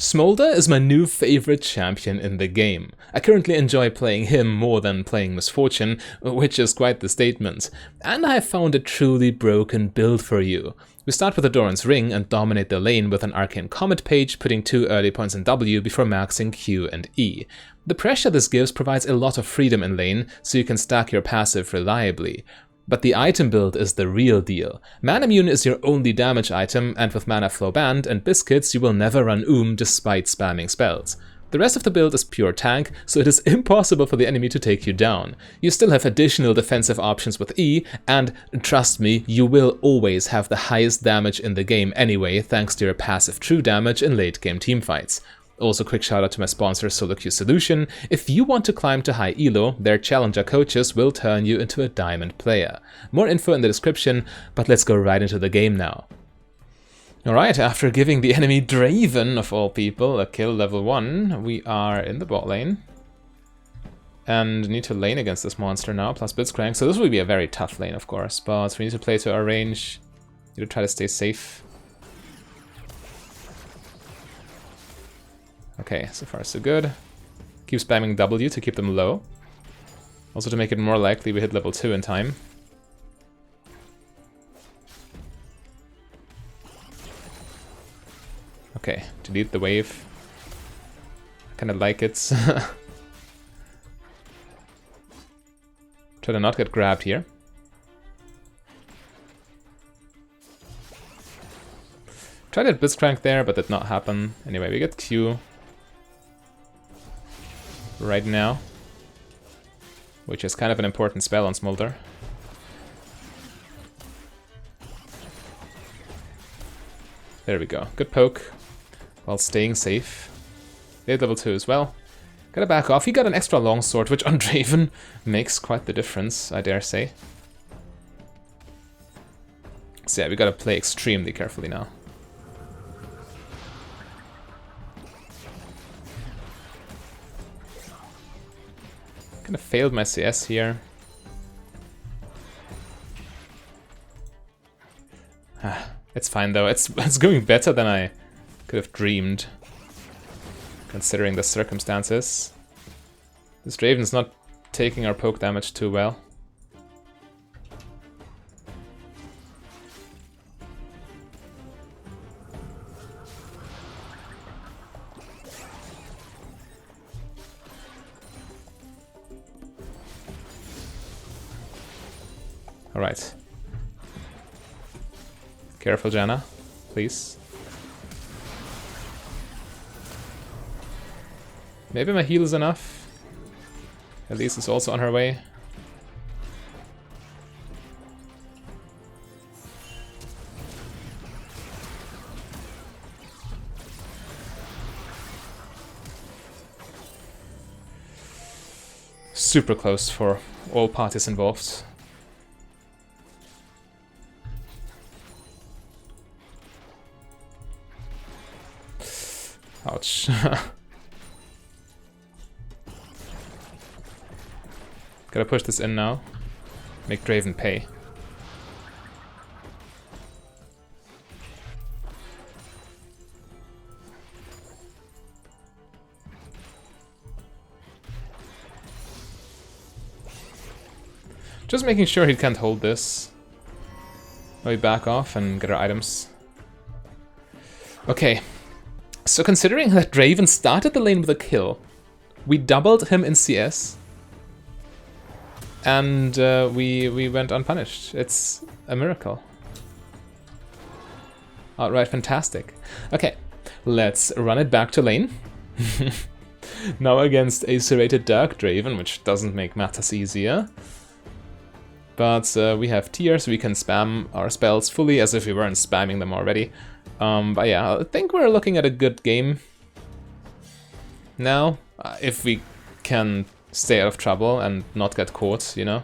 Smolder is my new favorite champion in the game. I currently enjoy playing him more than playing Misfortune, which is quite the statement. And I have found a truly broken build for you. We start with the Doran's Ring and dominate the lane with an Arcane Comet page, putting 2 early points in W before maxing Q and E. The pressure this gives provides a lot of freedom in lane, so you can stack your passive reliably. But the item build is the real deal. Manamune is your only damage item, and with Mana Flow banned and Biscuits you will never run despite spamming spells. The rest of the build is pure tank, so it is impossible for the enemy to take you down. You still have additional defensive options with E, and trust me, you will always have the highest damage in the game anyway, thanks to your passive true damage in late game teamfights. Also, quick shout out to my sponsor SoloQ Solution. If you want to climb to high elo, their challenger coaches will turn you into a diamond player. More info in the description, but let's go right into the game now. Alright, after giving the enemy Draven, of all people, a kill level 1, we are in the bot lane. And need to lane against this monster now, plus Blitzcrank, so this will be a very tough lane, of course, but we need to play to our range. Need to try to stay safe. Okay, so far so good. Keep spamming W to keep them low. Also to make it more likely we hit level 2 in time. Okay, delete the wave. I kinda like it. Try to not get grabbed here. Tried to Blitzcrank there, but did not happen. Anyway, we get Q right now, which is kind of an important spell on Smolder. There we go. Good poke, while staying safe. They had level 2 as well. Gotta back off. He got an extra longsword, which on Draven makes quite the difference, I dare say. So yeah, we gotta play extremely carefully now. Kind of failed my CS here. It's fine though. It's going better than I could have dreamed, considering the circumstances. This Draven's not taking our poke damage too well. Alright. Careful, Janna, please. Maybe my heal is enough. Elise is also on her way. Super close for all parties involved. Ouch. Gotta push this in now. Make Draven pay. Just making sure he can't hold this. We back off and get our items. Okay. So considering that Draven started the lane with a kill, we doubled him in CS, and we went unpunished. It's a miracle. Outright fantastic. Okay, let's run it back to lane. Now against a serrated Dark Draven, which doesn't make matters easier. But we have tiers, so we can spam our spells fully as if we weren't spamming them already. But yeah, I think we're looking at a good game now, if we can stay out of trouble and not get caught, you know,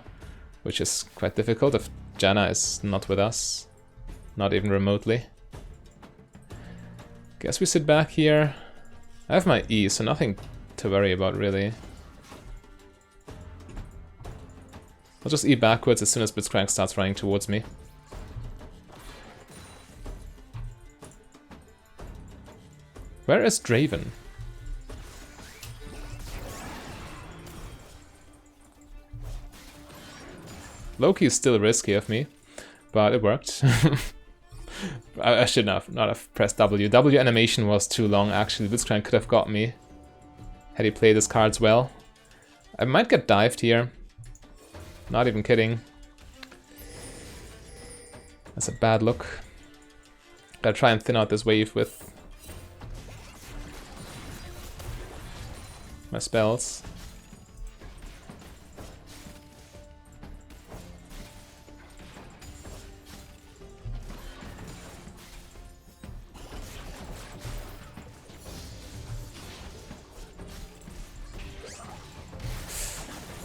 which is quite difficult if Janna is not with us, not even remotely. Guess we sit back here. I have my E, so nothing to worry about really. I'll just E backwards as soon as Blitzcrank starts running towards me. Where is Draven? Loki is still risky of me, but it worked. I should not have pressed W. W animation was too long, actually. Blitzcrank could have got me had he played his cards well. I might get dived here. Not even kidding. That's a bad look. Gotta try and thin out this wave with my spells.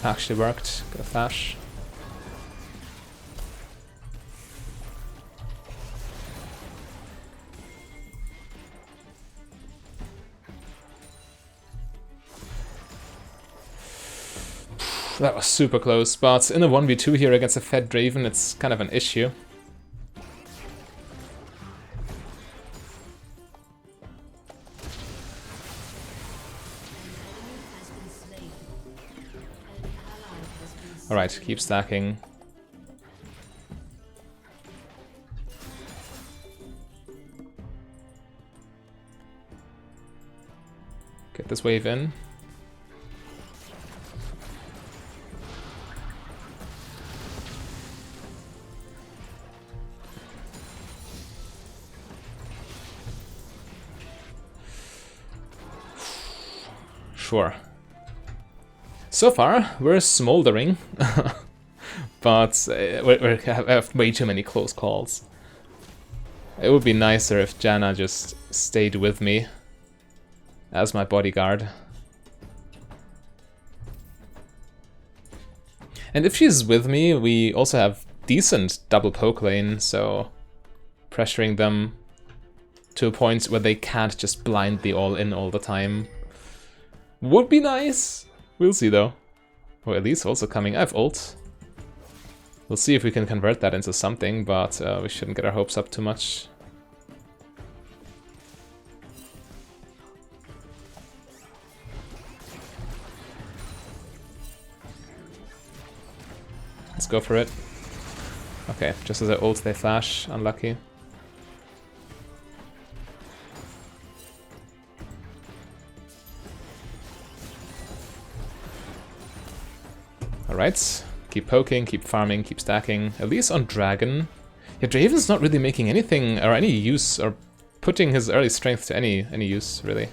Actually worked. Got a flash. That was super close, but in a 1v2 here against a fed Draven, it's kind of an issue. Alright, keep stacking. Get this wave in. Sure. So far, we're smoldering, but we have way too many close calls. It would be nicer if Janna just stayed with me as my bodyguard. And if she's with me, we also have decent double poke lane, so pressuring them to a point where they can't just blindly all in all the time would be nice. We'll see though. Or at least also coming. I have ult. We'll see if we can convert that into something, but we shouldn't get our hopes up too much. Let's go for it. Okay, just as I ult they flash. Unlucky. Alright, keep poking, keep farming, keep stacking, at least on Dragon. Yeah, Draven's not really making anything or any use, or putting his early strength to any use, really.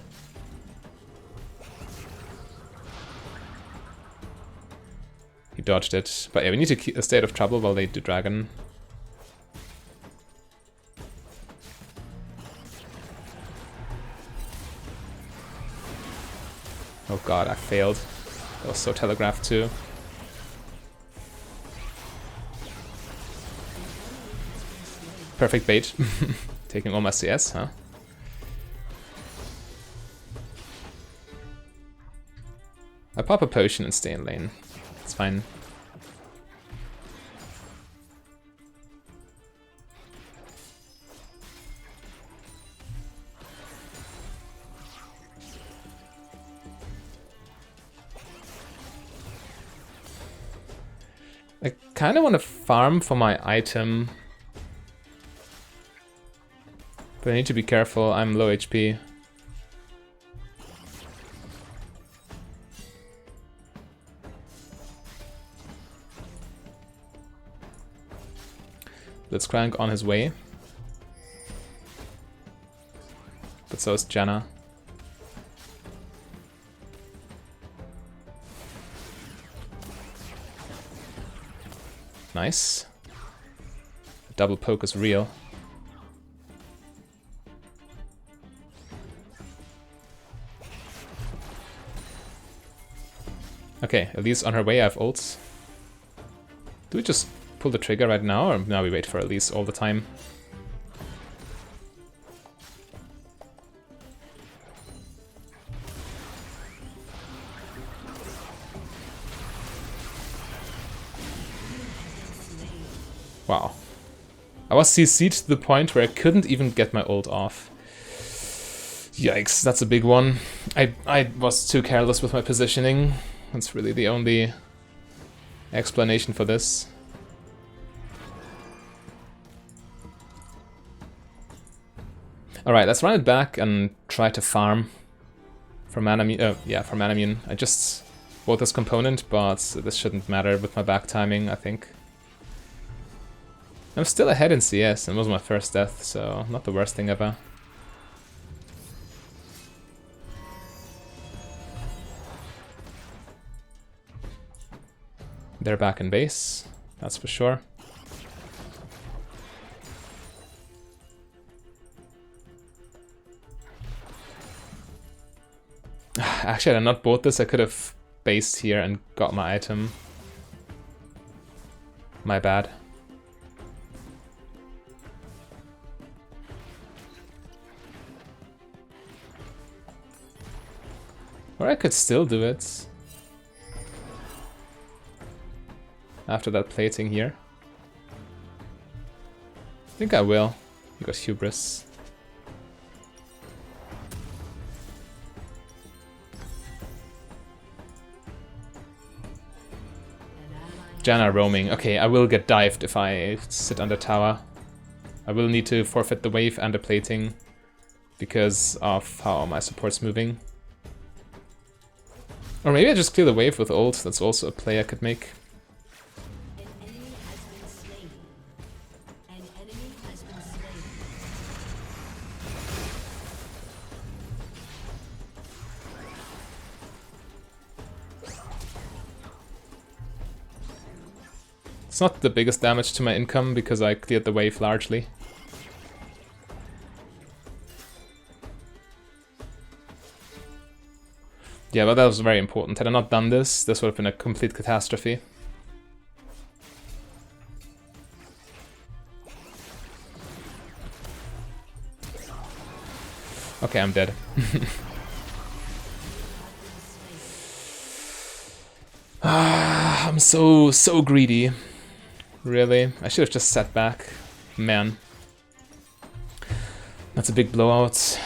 He dodged it, but yeah, we need to stay out of trouble while they do Dragon. Oh god, I failed. That was so telegraphed too. Perfect bait. Taking all my CS, huh? I pop a potion and stay in lane. It's fine. I kind of want to farm for my item. But I need to be careful, I'm low HP. Blitzcrank on his way. But so is Janna. Nice. The double poke is real. Okay, at least on her way I have ults. Do we just pull the trigger right now, or now we wait for Elise all the time? Wow. I was CC'd to the point where I couldn't even get my ult off. Yikes, that's a big one. I was too careless with my positioning. That's really the only explanation for this. Alright, let's run it back and try to farm for Manamune. Yeah, for Manamune. I just bought this component, but this shouldn't matter with my back timing, I think. I'm still ahead in CS, and it was my first death, so not the worst thing ever. They're back in base, that's for sure. Actually, had I not bought this, I could have based here and got my item. My bad. Or I could still do it. After that plating here. I think I will. You got hubris. Janna roaming. Okay, I will get dived if I sit under tower. I will need to forfeit the wave and the plating because of how my support's moving. Or maybe I just clear the wave with ult. That's also a play I could make. It's not the biggest damage to my income because I cleared the wave largely. Yeah, but that was very important. Had I not done this, this would have been a complete catastrophe. Okay, I'm dead. I'm so greedy. Really? I should have just sat back. Man. That's a big blowout.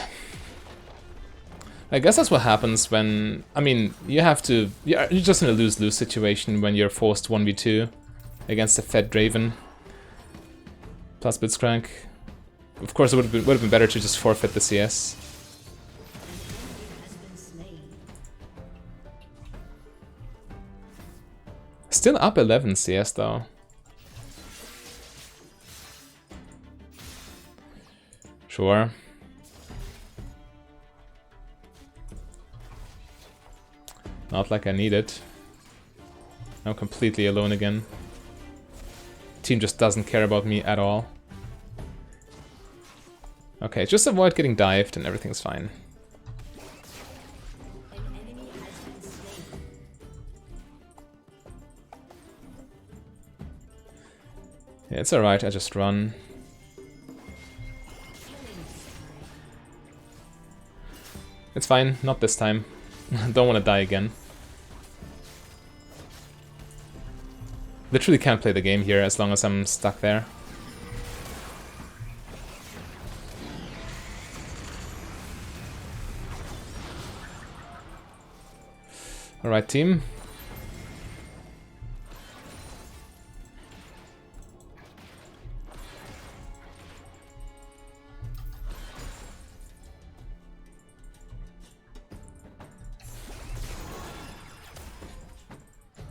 I guess that's what happens when... I mean, you have to... You're just in a lose-lose situation when you're forced 1v2 against a fed Draven. Plus Blitzcrank. Of course, it would have been better to just forfeit the CS. Still up 11 CS though. Sure. Not like I need it. I'm completely alone again. Team just doesn't care about me at all. Okay, just avoid getting dived and everything's fine. Yeah, it's alright, I just run. It's fine, not this time. Don't want to die again. Literally can't play the game here as long as I'm stuck there. Alright, team.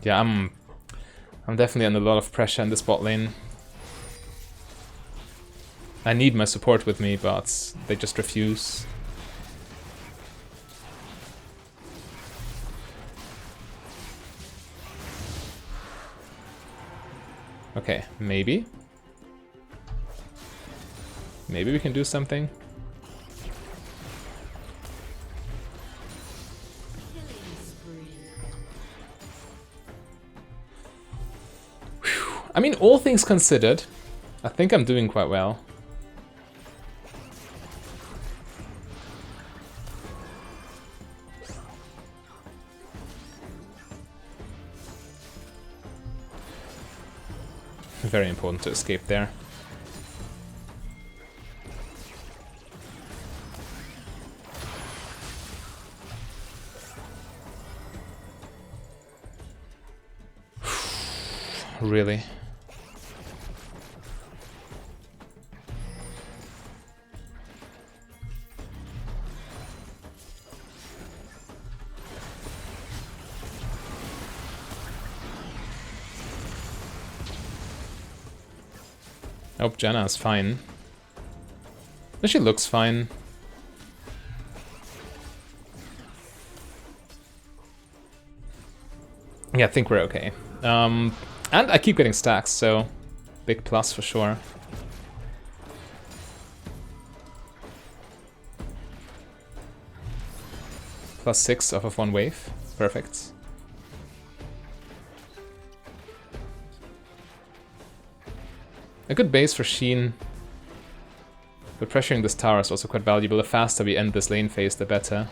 Yeah, I'm definitely under a lot of pressure in this bot lane. I need my support with me, but they just refuse. Okay, maybe. Maybe we can do something. I mean, all things considered, I think I'm doing quite well. Very important to escape there. really. I hope Janna is fine. She looks fine. Yeah, I think we're okay. And I keep getting stacks, so big plus for sure. +6 off of one wave. Perfect. A good base for Sheen. But pressuring this tower is also quite valuable. The faster we end this lane phase, the better.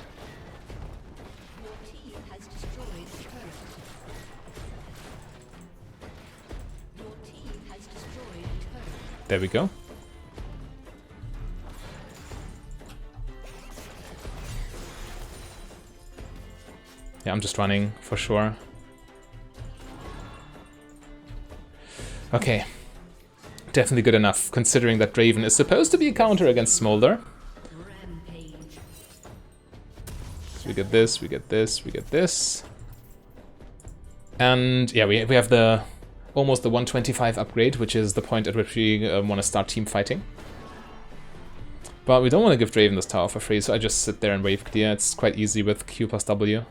There we go. Yeah, I'm just running for sure. Okay. Definitely good enough, considering that Draven is supposed to be a counter against Smolder. So we get this, we get this, we get this. And yeah, we have the almost the 125 upgrade, which is the point at which we want to start team fighting. But we don't want to give Draven this tower for free, so I just sit there and wave clear. It's quite easy with Q plus W.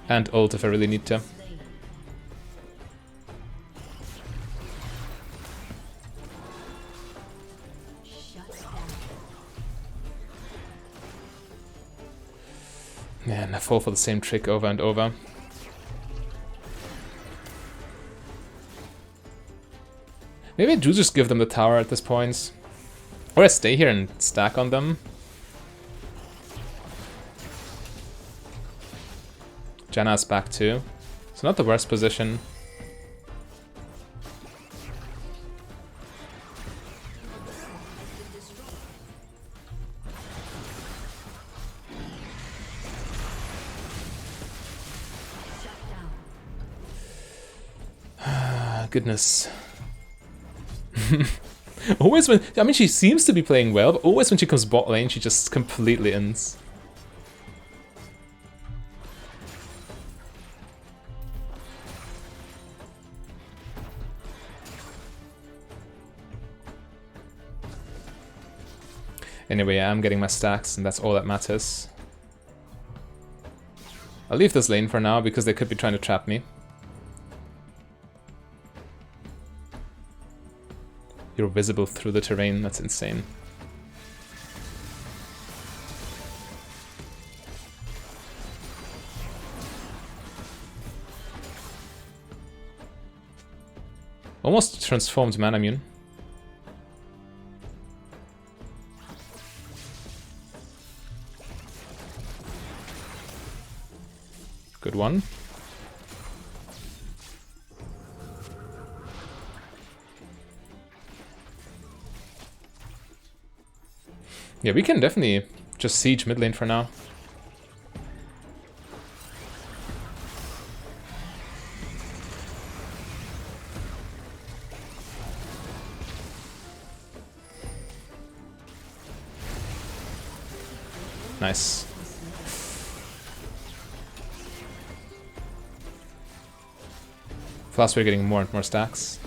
And ult if I really need to. Man, I fall for the same trick over and over. Maybe I do just give them the tower at this point. Or I stay here and stack on them. Janna's back too. It's not the worst position. Goodness. Always when... I mean, she seems to be playing well, but always when she comes bot lane, she just completely ends. Anyway, I'm getting my stacks, and that's all that matters. I'll leave this lane for now, because they could be trying to trap me. You're visible through the terrain, that's insane. Almost transformed Manamune. Good one. Yeah, we can definitely just siege mid lane for now. Nice. Plus we're getting more and more stacks.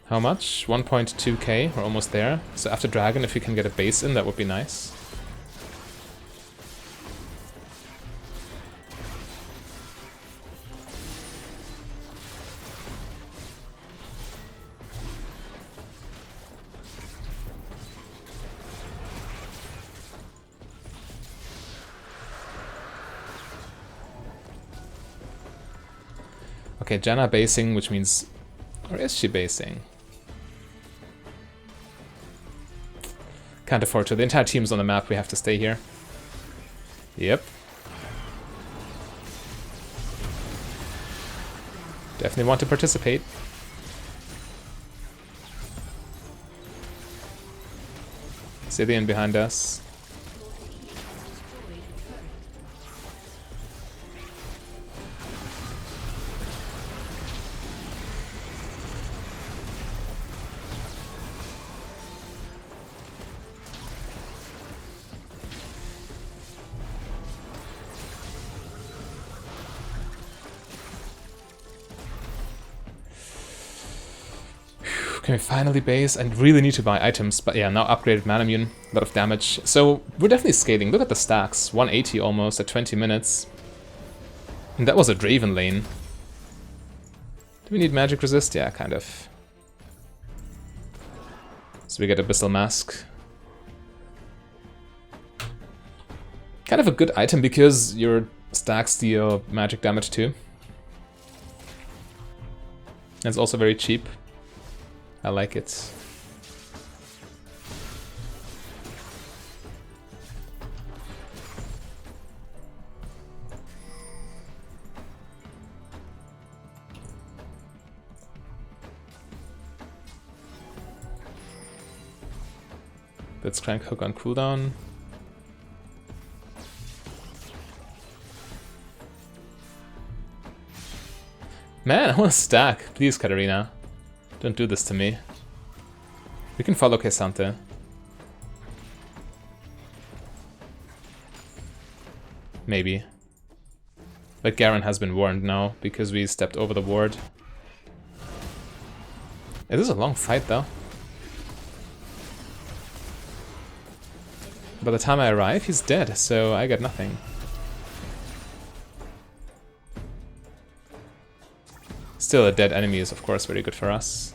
How much? 1.2k, we're almost there. So after Dragon, if we can get a base in, that would be nice. Okay, Janna basing, which means... Or is she basing? Can't afford to. The entire team's on the map, we have to stay here. Yep. Definitely want to participate. Zilean behind us. Can we finally base? I really need to buy items, but yeah, now upgraded mana immune, a lot of damage. So we're definitely scaling. Look at the stacks, 180 almost at 20 minutes. And that was a Draven lane. Do we need magic resist? Yeah, kind of. So we get Abyssal Mask. Kind of a good item because your stacks deal magic damage too. And it's also very cheap. I like it. Let's crank hook on cooldown. Man, I want to stack. Please, Katarina. Don't do this to me. We can follow Kesante. Maybe. But Garen has been warned now, because we stepped over the ward. It is a long fight, though. By the time I arrive, he's dead, so I get nothing. Still, a dead enemy is, of course, very good for us.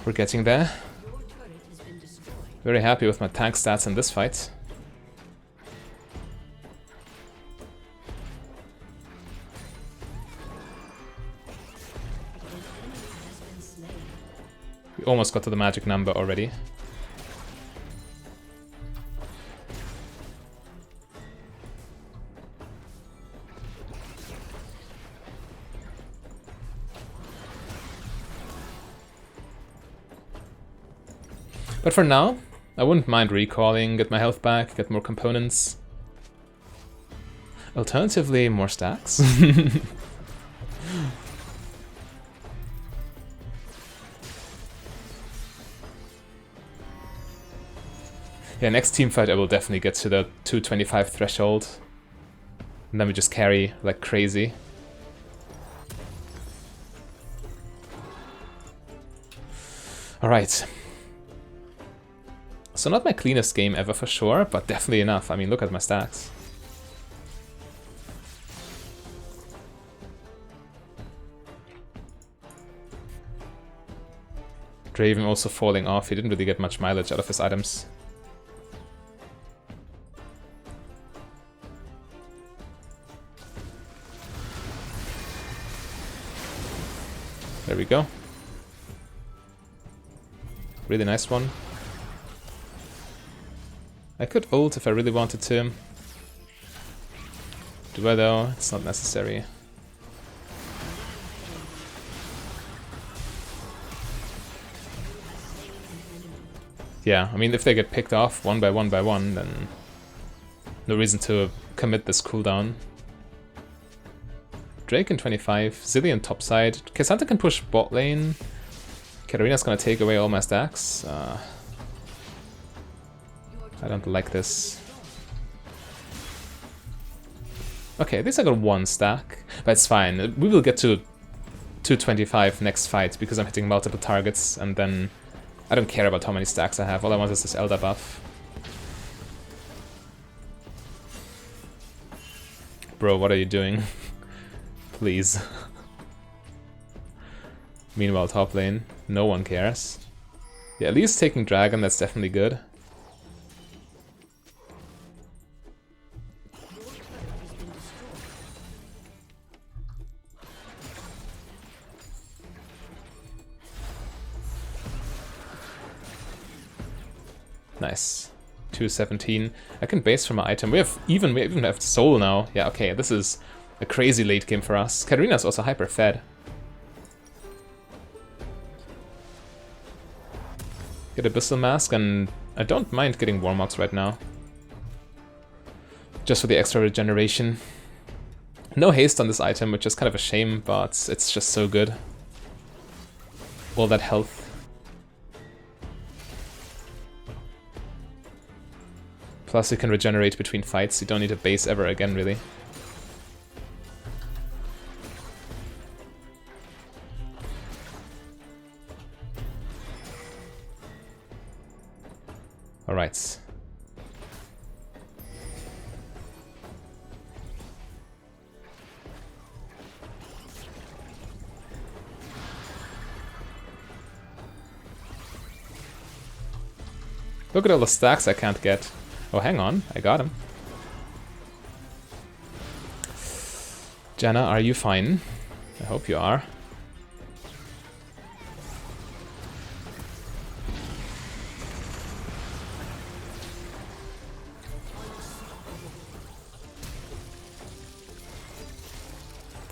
We're getting there. Very happy with my tank stats in this fight. We almost got to the magic number already. But for now, I wouldn't mind recalling, get my health back, get more components. Alternatively, more stacks. Yeah, next team fight I will definitely get to the 225 threshold. And then we just carry like crazy. Alright. So not my cleanest game ever for sure, but definitely enough. I mean, look at my stacks. Draven also falling off. He didn't really get much mileage out of his items. There we go. Really nice one. I could ult if I really wanted to. Do I though? It's not necessary. Yeah, I mean if they get picked off one by one, then no reason to commit this cooldown. Drake in 25, Zilean topside. Kesanta can push bot lane. Katarina's gonna take away all my stacks. I don't like this. Okay, at least I got one stack, but it's fine. We will get to 225 next fight because I'm hitting multiple targets, and then I don't care about how many stacks I have. All I want is this Elder buff. Bro, what are you doing? Please. Meanwhile, top lane, no one cares. Yeah, at least taking Dragon, that's definitely good. Nice. 217. I can base from my item. We even have soul now. Yeah, okay, this is a crazy late game for us. Katarina's also hyper fed. Get Abyssal Mask, and I don't mind getting Warmox right now. Just for the extra regeneration. No haste on this item, which is kind of a shame, but it's just so good. All that health. Plus you can regenerate between fights, you don't need a base ever again, really. Alright. Look at all the stacks I can't get. Oh, hang on, I got him. Janna, are you fine? I hope you are.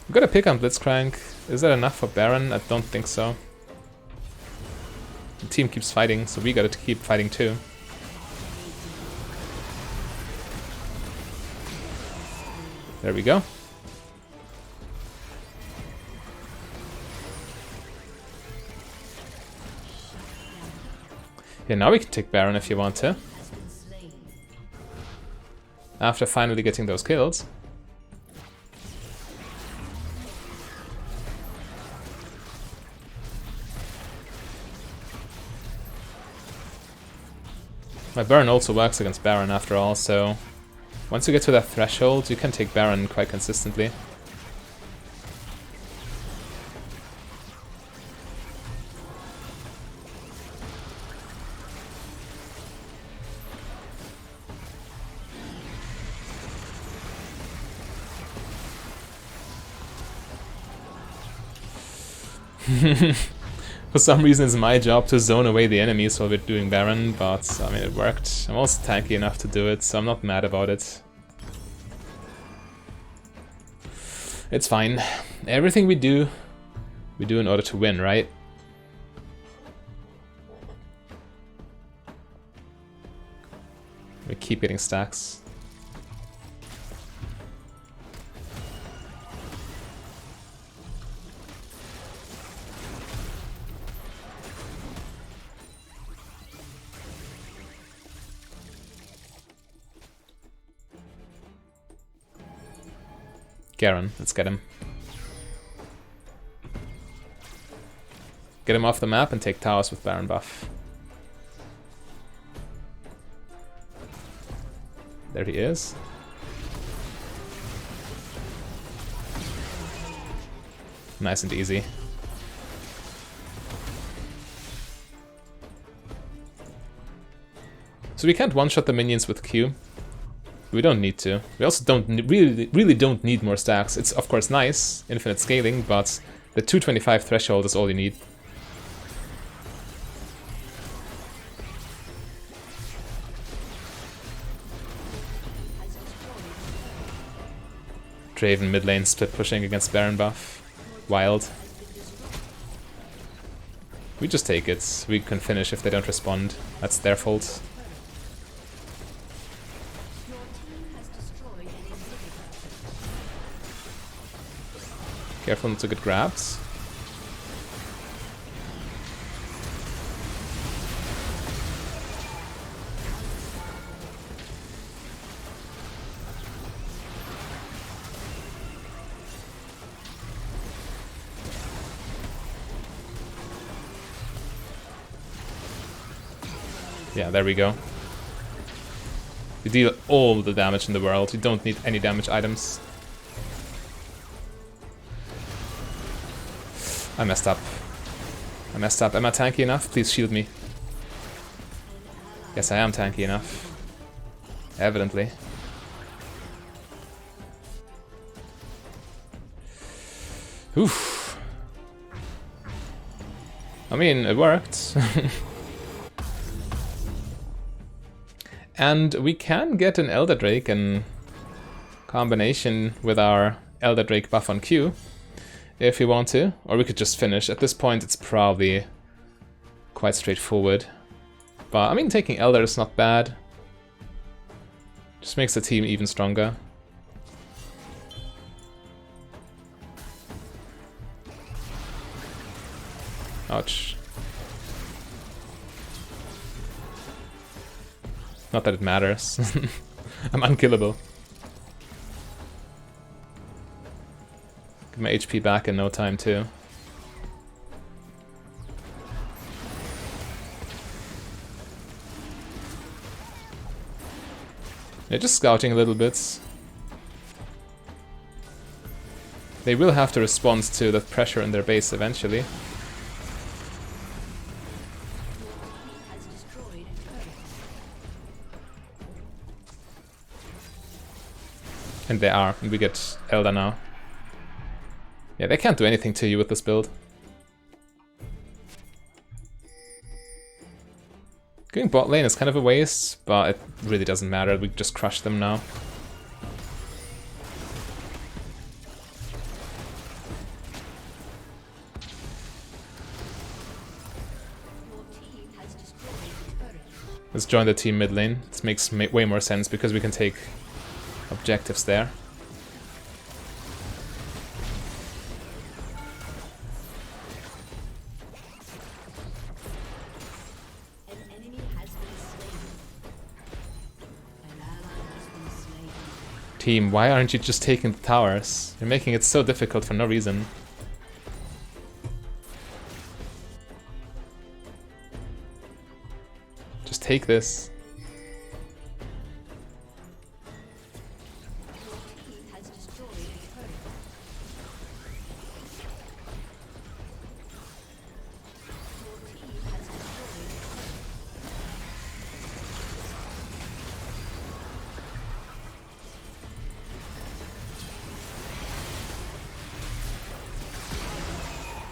I'm gonna pick on Blitzcrank. Is that enough for Baron? I don't think so. The team keeps fighting, so we gotta keep fighting too. There we go. Yeah, now we can take Baron if you want to. After finally getting those kills. My Baron also works against Baron after all, so once you get to that threshold, you can take Baron quite consistently. For some reason it's my job to zone away the enemies while we're doing Baron, but I mean it worked. I'm also tanky enough to do it, so I'm not mad about it. It's fine. Everything we do in order to win, right? We keep getting stacks. Garen, let's get him. Get him off the map and take towers with Baron buff. There he is. Nice and easy. So we can't one-shot the minions with Q. We don't need to. We also don't really don't need more stacks. It's of course nice, infinite scaling, but the 225 threshold is all you need. Draven mid lane split pushing against Baron buff. Wild. We just take it. We can finish if they don't respond. That's their fault. Careful not to get grabbed. Yeah, there we go. You deal all the damage in the world. You don't need any damage items. I messed up. I messed up. Am I tanky enough? Please shield me. Yes, I am tanky enough. Evidently. Oof. I mean, it worked. And we can get an Elder Drake in combination with our Elder Drake buff on Q, if we want to. Or we could just finish. At this point, it's probably quite straightforward. But, I mean, taking Elder is not bad. Just makes the team even stronger. Ouch. Not that it matters. I'm unkillable. Get my HP back in no time too. They're just scouting a little bit. They will have to respond to the pressure in their base eventually. And they are, and we get Elder now. Yeah, they can't do anything to you with this build. Going bot lane is kind of a waste, but it really doesn't matter, we just crush them now. Let's join the team mid lane. This makes way more sense because we can take objectives there. Team, why aren't you just taking the towers? You're making it so difficult for no reason. Just take this.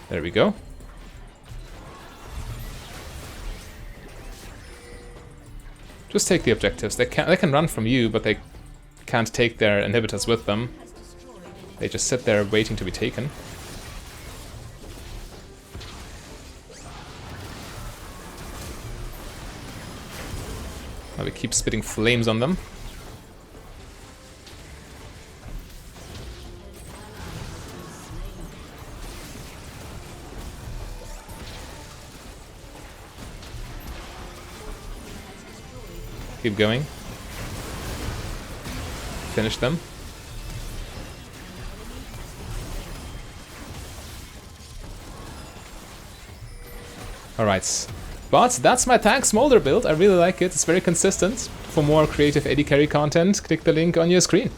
There we go. Just take the objectives. They can run from you, but they can't take their inhibitors with them. They just sit there waiting to be taken. Now we keep spitting flames on them. Keep going. Finish them. Alright. But that's my tank Smolder build. I really like it. It's very consistent. For more creative AD carry content, click the link on your screen.